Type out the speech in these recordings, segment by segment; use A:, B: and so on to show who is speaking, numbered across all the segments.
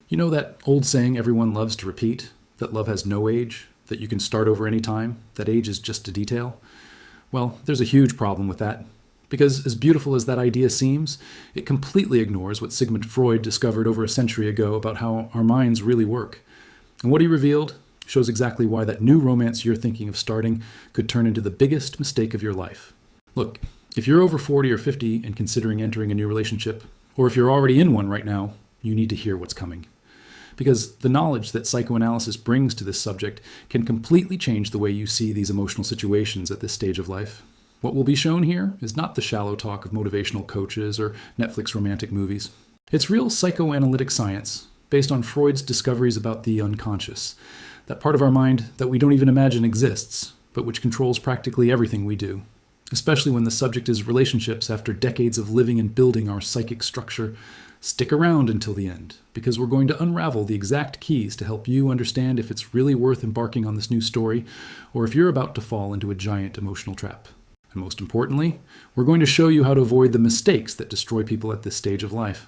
A: You know that old saying everyone loves to repeat? That love has no age? That you can start over any time? That age is just a detail? Well, there's a huge problem with that. Because as beautiful as that idea seems, it completely ignores what Sigmund Freud discovered over a century ago about how our minds really work. And what he revealed shows exactly why that new romance you're thinking of starting could turn into the biggest mistake of your life. Look, if you're over 40 or 50 and considering entering a new relationship, or if you're already in one right now, you need to hear what's coming. Because the knowledge that psychoanalysis brings to this subject can completely change the way you see these emotional situations at this stage of life. What will be shown here is not the shallow talk of motivational coaches or Netflix romantic movies. It's real psychoanalytic science, based on Freud's discoveries about the unconscious, that part of our mind that we don't even imagine exists, but which controls practically everything we do, especially when the subject is relationships after decades of living and building our psychic structure. Stick around until the end, because we're going to unravel the exact keys to help you understand if it's really worth embarking on this new story, or if you're about to fall into a giant emotional trap. And most importantly, we're going to show you how to avoid the mistakes that destroy people at this stage of life.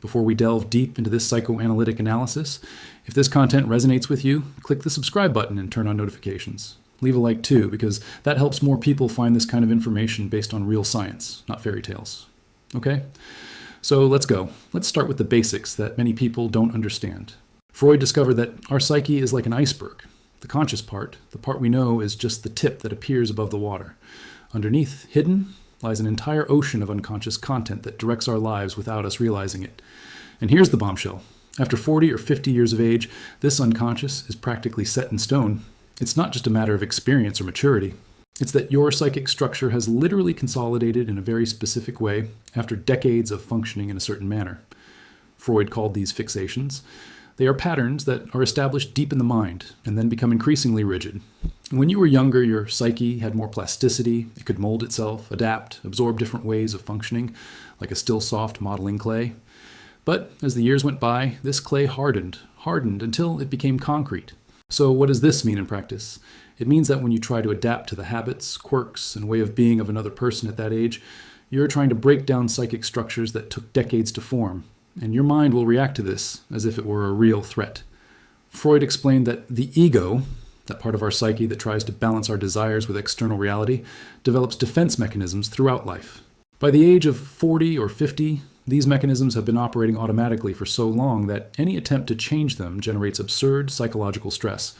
A: Before we delve deep into this psychoanalytic analysis, if this content resonates with you, click the subscribe button and turn on notifications. Leave a like too, because that helps more people find this kind of information based on real science, not fairy tales. Okay? So let's go. Let's start with the basics that many people don't understand. Freud discovered that our psyche is like an iceberg. The conscious part, the part we know, is just the tip that appears above the water. Underneath, hidden, lies an entire ocean of unconscious content that directs our lives without us realizing it. And here's the bombshell. After 40 or 50 years of age, this unconscious is practically set in stone. It's not just a matter of experience or maturity. It's that your psychic structure has literally consolidated in a very specific way after decades of functioning in a certain manner. Freud called these fixations. They are patterns that are established deep in the mind and then become increasingly rigid. When you were younger, your psyche had more plasticity. It could mold itself, adapt, absorb different ways of functioning, like a still soft modeling clay. But as the years went by, this clay hardened until it became concrete. So what does this mean in practice? It means that when you try to adapt to the habits, quirks, and way of being of another person at that age, you're trying to break down psychic structures that took decades to form. And your mind will react to this as if it were a real threat. Freud explained that the ego, that part of our psyche that tries to balance our desires with external reality, develops defense mechanisms throughout life. By the age of 40 or 50, these mechanisms have been operating automatically for so long that any attempt to change them generates absurd psychological stress.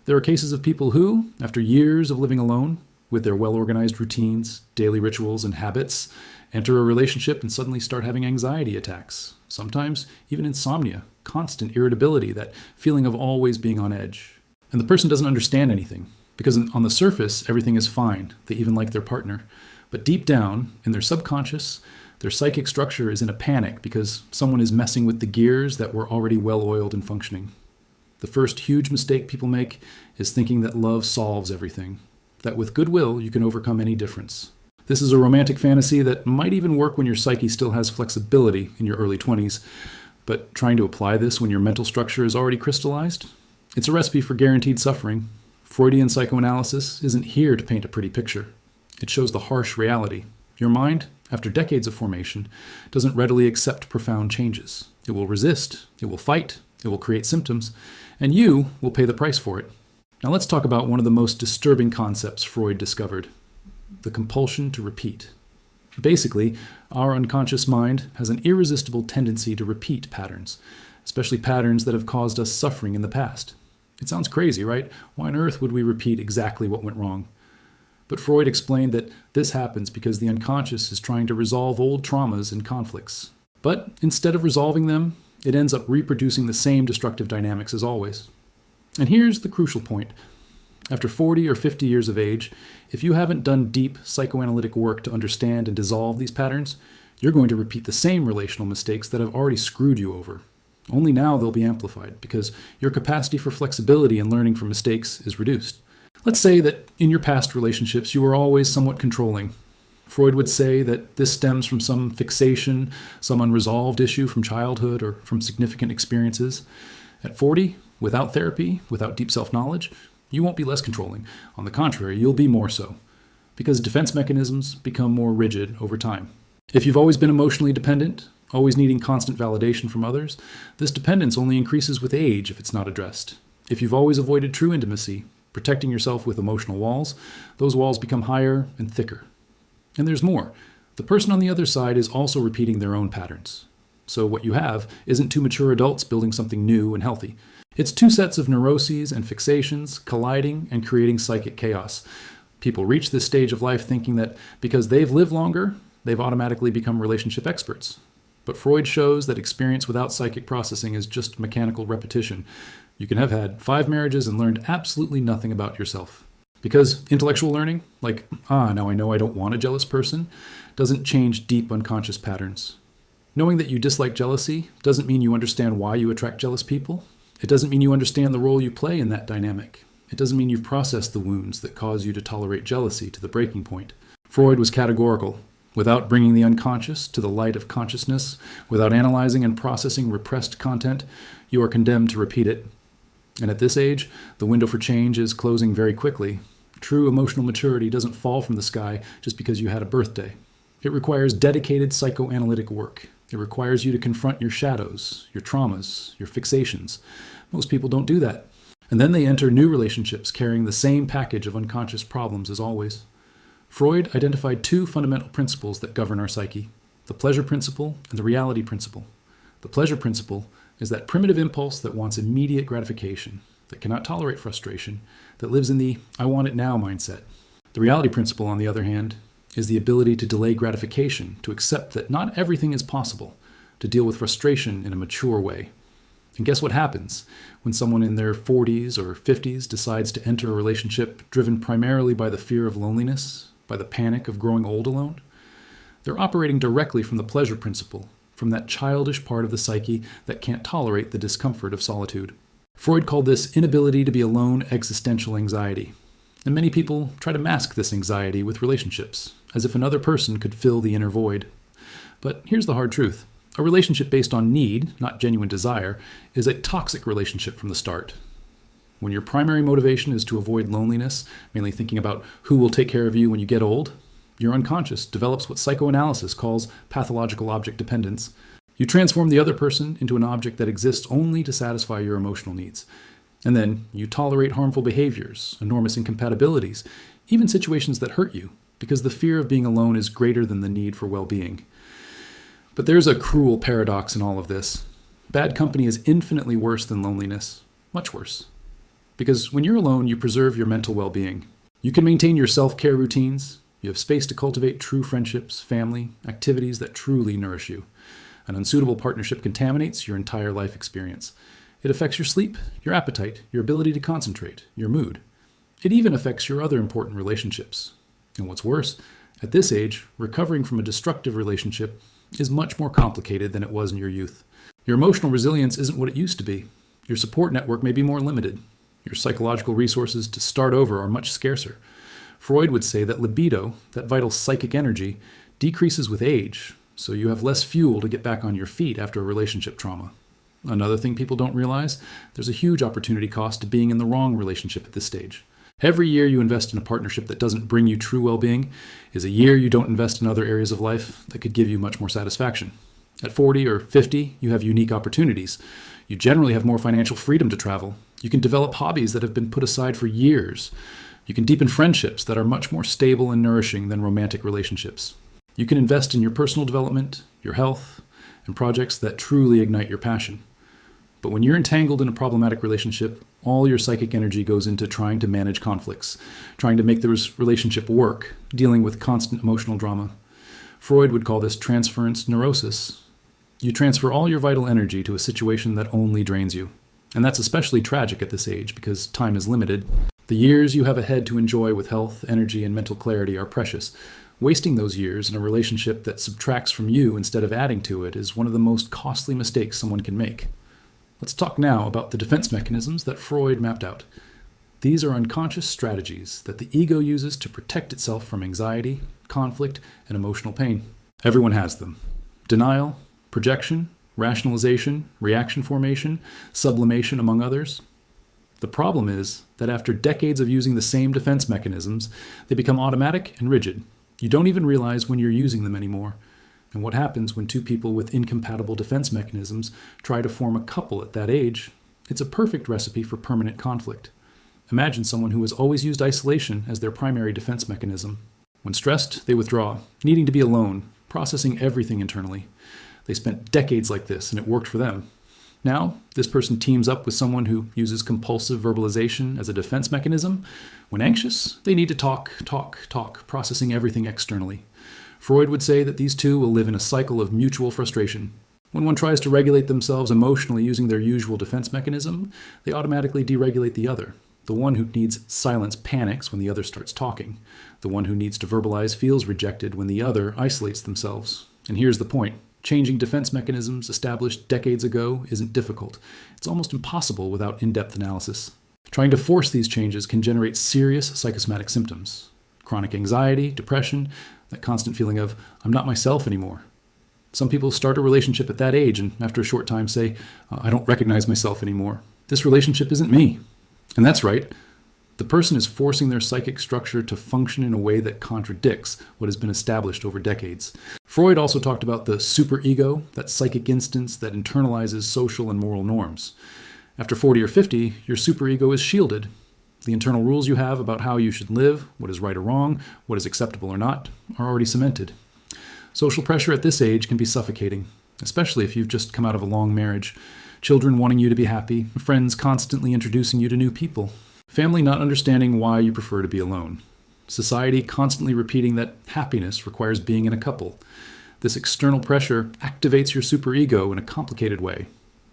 A: There are cases of people who, after years of living alone, with their well-organized routines, daily rituals, and habits, enter a relationship and suddenly start having anxiety attacks. Sometimes even insomnia, constant irritability, that feeling of always being on edge. And the person doesn't understand anything, because on the surface, everything is fine. They even like their partner. But deep down, in their subconscious, their psychic structure is in a panic because someone is messing with the gears that were already well-oiled and functioning. The first huge mistake people make is thinking that love solves everything, that with goodwill you can overcome any difference. This is a romantic fantasy that might even work when your psyche still has flexibility in your early 20s, but trying to apply this when your mental structure is already crystallized? It's a recipe for guaranteed suffering. Freudian psychoanalysis isn't here to paint a pretty picture. It shows the harsh reality. Your mind, after decades of formation, doesn't readily accept profound changes. It will resist, it will fight, it will create symptoms, and you will pay the price for it. Now let's talk about one of the most disturbing concepts Freud discovered: the compulsion to repeat. Basically, our unconscious mind has an irresistible tendency to repeat patterns, especially patterns that have caused us suffering in the past. It sounds crazy, right? Why on earth would we repeat exactly what went wrong? But Freud explained that this happens because the unconscious is trying to resolve old traumas and conflicts. But instead of resolving them, it ends up reproducing the same destructive dynamics as always. And here's the crucial point. After 40 or 50 years of age, if you haven't done deep psychoanalytic work to understand and dissolve these patterns, you're going to repeat the same relational mistakes that have already screwed you over. Only now they'll be amplified because your capacity for flexibility and learning from mistakes is reduced. Let's say that in your past relationships you were always somewhat controlling. Freud would say that this stems from some fixation, some unresolved issue from childhood or from significant experiences. At 40, without therapy, without deep self-knowledge, you won't be less controlling. On the contrary, you'll be more so, because defense mechanisms become more rigid over time. If you've always been emotionally dependent, always needing constant validation from others, this dependence only increases with age if it's not addressed. If you've always avoided true intimacy, protecting yourself with emotional walls, those walls become higher and thicker. And there's more. The person on the other side is also repeating their own patterns. So what you have isn't two mature adults building something new and healthy. It's two sets of neuroses and fixations colliding and creating psychic chaos. People reach this stage of life thinking that because they've lived longer, they've automatically become relationship experts. But Freud shows that experience without psychic processing is just mechanical repetition. You can have had 5 marriages and learned absolutely nothing about yourself. Because intellectual learning, like, now I know I don't want a jealous person, doesn't change deep unconscious patterns. Knowing that you dislike jealousy doesn't mean you understand why you attract jealous people. It doesn't mean you understand the role you play in that dynamic. It doesn't mean you've processed the wounds that cause you to tolerate jealousy to the breaking point. Freud was categorical. Without bringing the unconscious to the light of consciousness, without analyzing and processing repressed content, you are condemned to repeat it. And at this age, the window for change is closing very quickly. True emotional maturity doesn't fall from the sky just because you had a birthday. It requires dedicated psychoanalytic work. It requires you to confront your shadows, your traumas, your fixations. Most people don't do that. And then they enter new relationships carrying the same package of unconscious problems as always. Freud identified 2 fundamental principles that govern our psyche: the pleasure principle and the reality principle. The pleasure principle is that primitive impulse that wants immediate gratification, that cannot tolerate frustration, that lives in the I want it now mindset. The reality principle, on the other hand, is the ability to delay gratification, to accept that not everything is possible, to deal with frustration in a mature way. And guess what happens when someone in their 40s or 50s decides to enter a relationship driven primarily by the fear of loneliness, by the panic of growing old alone? They're operating directly from the pleasure principle, from that childish part of the psyche that can't tolerate the discomfort of solitude. Freud called this inability to be alone existential anxiety. And many people try to mask this anxiety with relationships, as if another person could fill the inner void. But here's the hard truth. A relationship based on need, not genuine desire, is a toxic relationship from the start. When your primary motivation is to avoid loneliness, mainly thinking about who will take care of you when you get old, your unconscious develops what psychoanalysis calls pathological object dependence. You transform the other person into an object that exists only to satisfy your emotional needs. And then you tolerate harmful behaviors, enormous incompatibilities, even situations that hurt you, because the fear of being alone is greater than the need for well-being. But there's a cruel paradox in all of this. Bad company is infinitely worse than loneliness, much worse. Because when you're alone, you preserve your mental well-being. You can maintain your self-care routines. You have space to cultivate true friendships, family, activities that truly nourish you. An unsuitable partnership contaminates your entire life experience. It affects your sleep, your appetite, your ability to concentrate, your mood. It even affects your other important relationships. And what's worse, at this age, recovering from a destructive relationship is much more complicated than it was in your youth. Your emotional resilience isn't what it used to be. Your support network may be more limited. Your psychological resources to start over are much scarcer. Freud would say that libido, that vital psychic energy, decreases with age, so you have less fuel to get back on your feet after a relationship trauma. Another thing people don't realize, there's a huge opportunity cost to being in the wrong relationship at this stage. Every year you invest in a partnership that doesn't bring you true well-being is a year you don't invest in other areas of life that could give you much more satisfaction. At 40 or 50, you have unique opportunities. You generally have more financial freedom to travel. You can develop hobbies that have been put aside for years. You can deepen friendships that are much more stable and nourishing than romantic relationships. You can invest in your personal development, your health, and projects that truly ignite your passion. But when you're entangled in a problematic relationship, all your psychic energy goes into trying to manage conflicts, trying to make the relationship work, dealing with constant emotional drama. Freud would call this transference neurosis. You transfer all your vital energy to a situation that only drains you. And that's especially tragic at this age because time is limited. The years you have ahead to enjoy with health, energy, and mental clarity are precious. Wasting those years in a relationship that subtracts from you instead of adding to it is one of the most costly mistakes someone can make. Let's talk now about the defense mechanisms that Freud mapped out. These are unconscious strategies that the ego uses to protect itself from anxiety, conflict, and emotional pain. Everyone has them. Denial, projection, rationalization, reaction formation, sublimation, among others. The problem is that after decades of using the same defense mechanisms, they become automatic and rigid. You don't even realize when you're using them anymore. And what happens when two people with incompatible defense mechanisms try to form a couple at that age? It's a perfect recipe for permanent conflict. Imagine someone who has always used isolation as their primary defense mechanism. When stressed, they withdraw, needing to be alone, processing everything internally. They spent decades like this, and it worked for them. Now, this person teams up with someone who uses compulsive verbalization as a defense mechanism. When anxious, they need to talk, processing everything externally. Freud would say that these two will live in a cycle of mutual frustration. When one tries to regulate themselves emotionally using their usual defense mechanism, they automatically deregulate the other. The one who needs silence panics when the other starts talking. The one who needs to verbalize feels rejected when the other isolates themselves. And here's the point. Changing defense mechanisms established decades ago isn't difficult. It's almost impossible without in-depth analysis. Trying to force these changes can generate serious psychosomatic symptoms. Chronic anxiety, depression, that constant feeling of, I'm not myself anymore. Some people start a relationship at that age and after a short time say, I don't recognize myself anymore. This relationship isn't me. And that's right. The person is forcing their psychic structure to function in a way that contradicts what has been established over decades. Freud also talked about the superego, that psychic instance that internalizes social and moral norms. After 40 or 50, your superego is shielded. The internal rules you have about how you should live, what is right or wrong, what is acceptable or not, are already cemented. Social pressure at this age can be suffocating, especially if you've just come out of a long marriage. Children wanting you to be happy, friends constantly introducing you to new people, family not understanding why you prefer to be alone, society constantly repeating that happiness requires being in a couple. This external pressure activates your superego in a complicated way.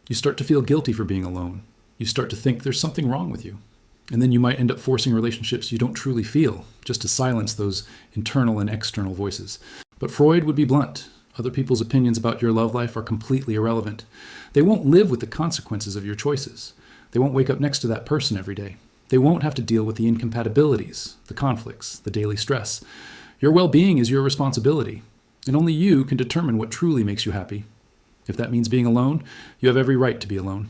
A: You start to feel guilty for being alone. You start to think there's something wrong with you. And then you might end up forcing relationships you don't truly feel, just to silence those internal and external voices. But Freud would be blunt. Other people's opinions about your love life are completely irrelevant. They won't live with the consequences of your choices. They won't wake up next to that person every day. They won't have to deal with the incompatibilities, the conflicts, the daily stress. Your well-being is your responsibility, and only you can determine what truly makes you happy. If that means being alone, you have every right to be alone.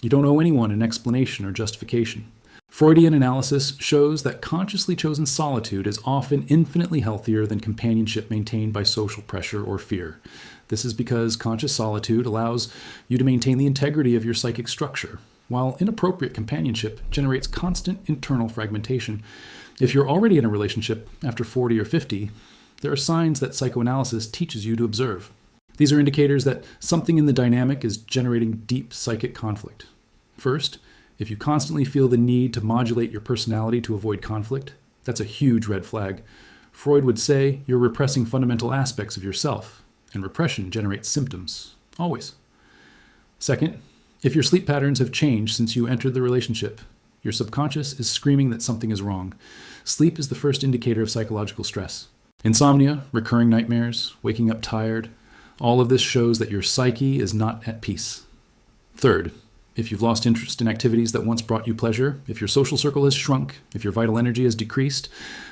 A: You don't owe anyone an explanation or justification. Freudian analysis shows that consciously chosen solitude is often infinitely healthier than companionship maintained by social pressure or fear. This is because conscious solitude allows you to maintain the integrity of your psychic structure, while inappropriate companionship generates constant internal fragmentation. If you're already in a relationship after 40 or 50, there are signs that psychoanalysis teaches you to observe. These are indicators that something in the dynamic is generating deep psychic conflict. First, if you constantly feel the need to modulate your personality to avoid conflict, that's a huge red flag. Freud would say you're repressing fundamental aspects of yourself, and repression generates symptoms, always. Second, if your sleep patterns have changed since you entered the relationship, your subconscious is screaming that something is wrong. Sleep is the first indicator of psychological stress. Insomnia, recurring nightmares, waking up tired, all of this shows that your psyche is not at peace. Third, if you've lost interest in activities that once brought you pleasure, if your social circle has shrunk, if your vital energy has decreased,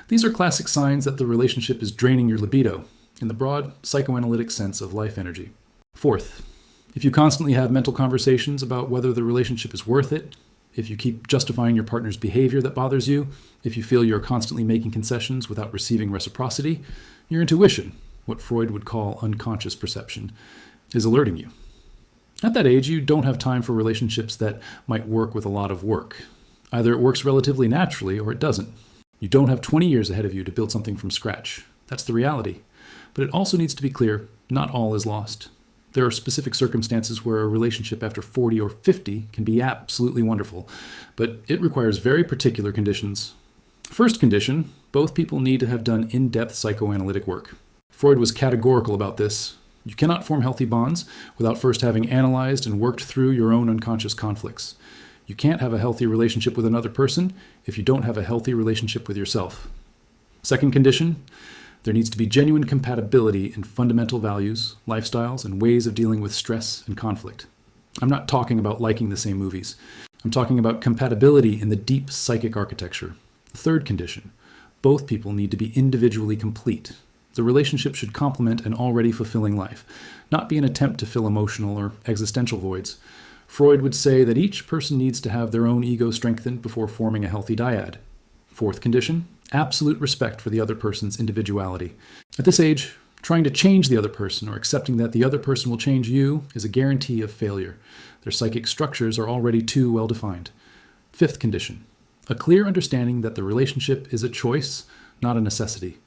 A: these are classic signs that the relationship is draining your libido, in the broad psychoanalytic sense of life energy. Fourth, if you constantly have mental conversations about whether the relationship is worth it, if you keep justifying your partner's behavior that bothers you, if you feel you're constantly making concessions without receiving reciprocity, your intuition, what Freud would call unconscious perception, is alerting you. At that age, you don't have time for relationships that might work with a lot of work. Either it works relatively naturally or it doesn't. You don't have 20 years ahead of you to build something from scratch. That's the reality. But it also needs to be clear, not all is lost. There are specific circumstances where a relationship after 40 or 50 can be absolutely wonderful, but it requires very particular conditions. First condition, both people need to have done in-depth psychoanalytic work. Freud was categorical about this. You cannot form healthy bonds without first having analyzed and worked through your own unconscious conflicts. You can't have a healthy relationship with another person if you don't have a healthy relationship with yourself. Second condition, there needs to be genuine compatibility in fundamental values, lifestyles, and ways of dealing with stress and conflict. I'm not talking about liking the same movies. I'm talking about compatibility in the deep psychic architecture. Third condition, both people need to be individually complete. The relationship should complement an already fulfilling life, not be an attempt to fill emotional or existential voids. Freud would say that each person needs to have their own ego strengthened before forming a healthy dyad. Fourth condition, absolute respect for the other person's individuality. At this age, Trying to change the other person or accepting that the other person will change you is a guarantee of failure. Their psychic structures are already too well defined. Fifth condition, a clear understanding that the relationship is a choice, not a necessity.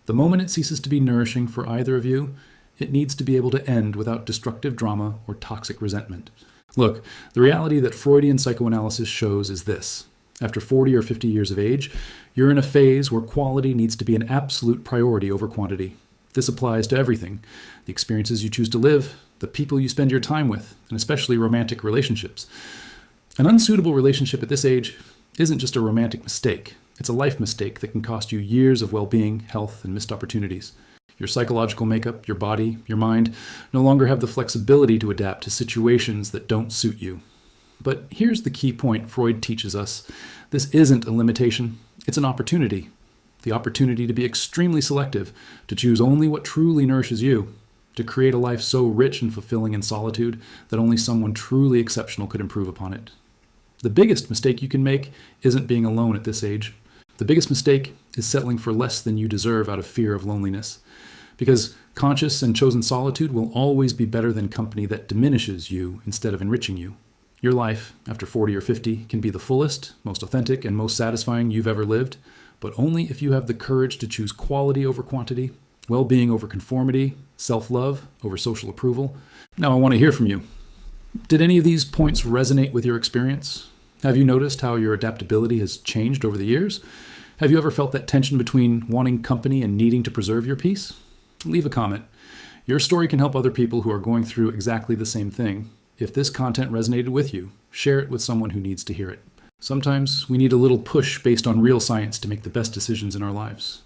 A: The moment it ceases to be nourishing for either of you, it needs to be able to end without destructive drama or toxic resentment. Look, the reality that Freudian psychoanalysis shows is this. After 40 or 50 years of age, you're in a phase where quality needs to be an absolute priority over quantity. This applies to everything: the experiences you choose to live, the people you spend your time with, and especially romantic relationships. An unsuitable relationship at this age isn't just a romantic mistake. It's a life mistake that can cost you years of well-being, health, and missed opportunities. Your psychological makeup, your body, your mind no longer have the flexibility to adapt to situations that don't suit you. But here's the key point Freud teaches us. This isn't a limitation, it's an opportunity. The opportunity to be extremely selective, to choose only what truly nourishes you, to create a life so rich and fulfilling in solitude that only someone truly exceptional could improve upon it. The biggest mistake you can make isn't being alone at this age. The biggest mistake is settling for less than you deserve out of fear of loneliness. Because conscious and chosen solitude will always be better than company that diminishes you instead of enriching you. Your life, after 40 or 50, can be the fullest, most authentic, and most satisfying you've ever lived, but only if you have the courage to choose quality over quantity, well-being over conformity, self-love over social approval. Now I want to hear from you. Did any of these points resonate with your experience? Have you noticed how your adaptability has changed over the years? Have you ever felt that tension between wanting company and needing to preserve your peace? Leave a comment. Your story can help other people who are going through exactly the same thing. If this content resonated with you, share it with someone who needs to hear it. Sometimes we need a little push based on real science to make the best decisions in our lives.